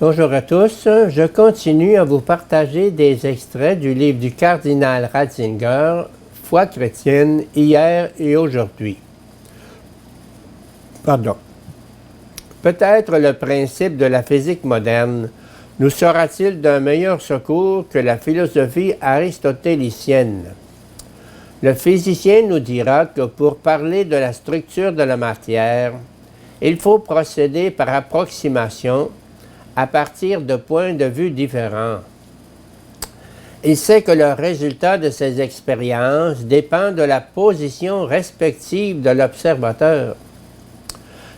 Bonjour à tous, je continue à vous partager des extraits du livre du cardinal Ratzinger, Foi chrétienne, hier et aujourd'hui. Pardon. Peut-être le principe de la physique moderne nous sera-t-il d'un meilleur secours que la philosophie aristotélicienne. Le physicien nous dira que pour parler de la structure de la matière, il faut procéder par approximation à partir de points de vue différents. Il sait que le résultat de ces expériences dépend de la position respective de l'observateur.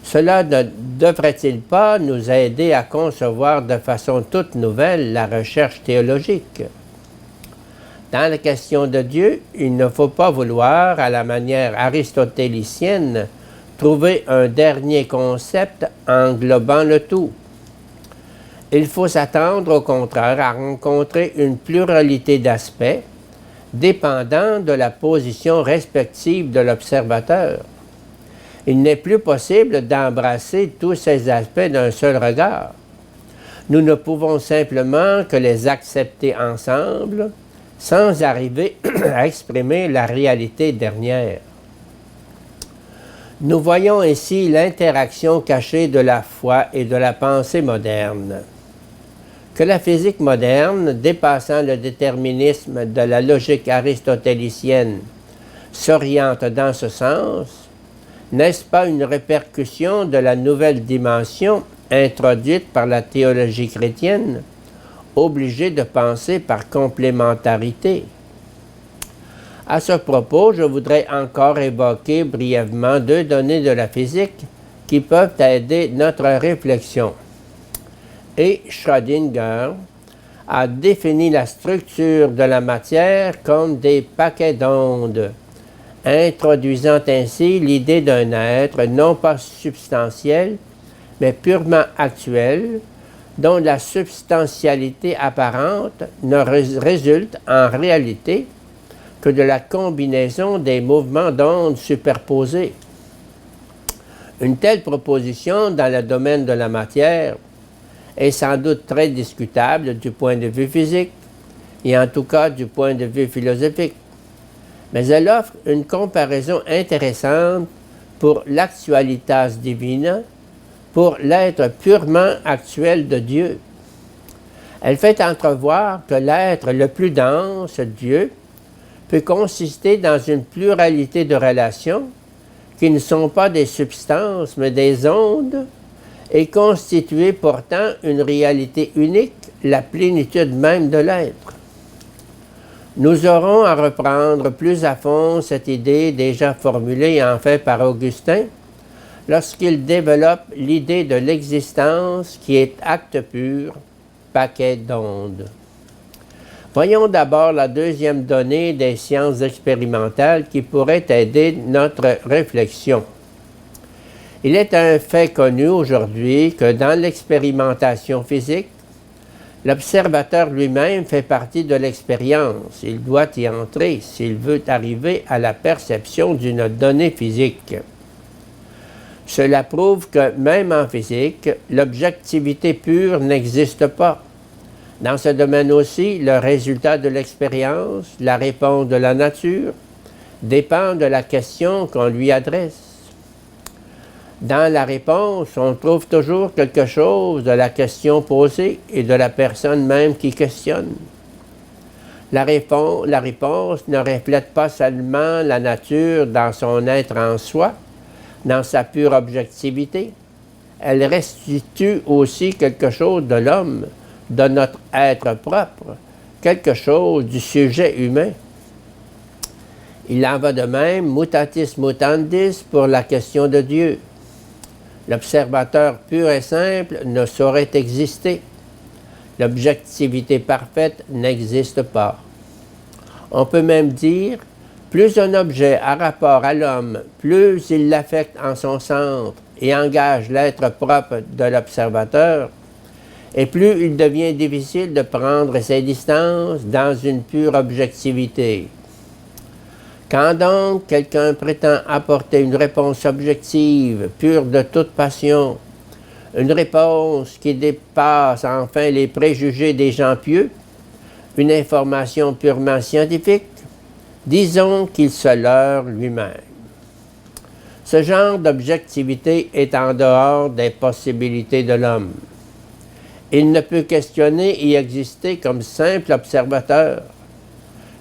Cela ne devrait-il pas nous aider à concevoir de façon toute nouvelle la recherche théologique? Dans la question de Dieu, il ne faut pas vouloir, à la manière aristotélicienne, trouver un dernier concept englobant le tout. Il faut s'attendre au contraire à rencontrer une pluralité d'aspects dépendant de la position respective de l'observateur. Il n'est plus possible d'embrasser tous ces aspects d'un seul regard. Nous ne pouvons simplement que les accepter ensemble sans arriver à exprimer la réalité dernière. Nous voyons ici l'interaction cachée de la foi et de la pensée moderne. Que la physique moderne, dépassant le déterminisme de la logique aristotélicienne, s'oriente dans ce sens, n'est-ce pas une répercussion de la nouvelle dimension introduite par la théologie chrétienne, obligée de penser par complémentarité? À ce propos, je voudrais encore évoquer brièvement deux données de la physique qui peuvent aider notre réflexion. Et Schrödinger a défini la structure de la matière comme des paquets d'ondes, introduisant ainsi l'idée d'un être non pas substantiel, mais purement actuel, dont la substantialité apparente ne résulte en réalité que de la combinaison des mouvements d'ondes superposés. Une telle proposition dans le domaine de la matière est sans doute très discutable du point de vue physique, et en tout cas du point de vue philosophique. Mais elle offre une comparaison intéressante pour l'actualitas divina, pour l'être purement actuel de Dieu. Elle fait entrevoir que l'être le plus dense, Dieu, peut consister dans une pluralité de relations qui ne sont pas des substances, mais des ondes, et constituer pourtant une réalité unique, la plénitude même de l'être. Nous aurons à reprendre plus à fond cette idée déjà formulée en fait par Augustin, lorsqu'il développe l'idée de l'existence qui est acte pur, paquet d'ondes. Voyons d'abord la deuxième donnée des sciences expérimentales qui pourrait aider notre réflexion. Il est un fait connu aujourd'hui que dans l'expérimentation physique, l'observateur lui-même fait partie de l'expérience. Il doit y entrer s'il veut arriver à la perception d'une donnée physique. Cela prouve que même en physique, l'objectivité pure n'existe pas. Dans ce domaine aussi, le résultat de l'expérience, la réponse de la nature, dépend de la question qu'on lui adresse. Dans la réponse, on trouve toujours quelque chose de la question posée et de la personne même qui questionne. La réponse ne reflète pas seulement la nature dans son être en soi, dans sa pure objectivité. Elle restitue aussi quelque chose de l'homme, de notre être propre, quelque chose du sujet humain. Il en va de même, mutatis mutandis, pour la question de Dieu. L'observateur pur et simple ne saurait exister. L'objectivité parfaite n'existe pas. On peut même dire, plus un objet a rapport à l'homme, plus il l'affecte en son centre et engage l'être propre de l'observateur, et plus il devient difficile de prendre ses distances dans une pure objectivité. Quand donc quelqu'un prétend apporter une réponse objective, pure de toute passion, Une réponse qui dépasse enfin les préjugés des gens pieux, une information purement scientifique, disons qu'il se leurre lui-même. Ce genre d'objectivité est en dehors des possibilités de l'homme. Il ne peut questionner et exister comme simple observateur.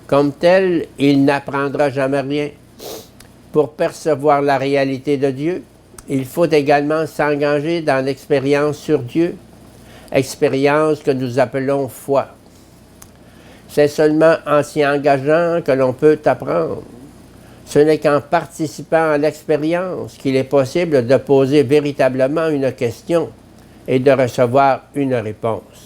Comme tel, il n'apprendra jamais rien. Pour percevoir la réalité de Dieu, il faut également s'engager dans l'expérience sur Dieu, expérience que nous appelons foi. C'est seulement en s'y engageant que l'on peut apprendre. Ce n'est qu'en participant à l'expérience qu'il est possible de poser véritablement une question et de recevoir une réponse.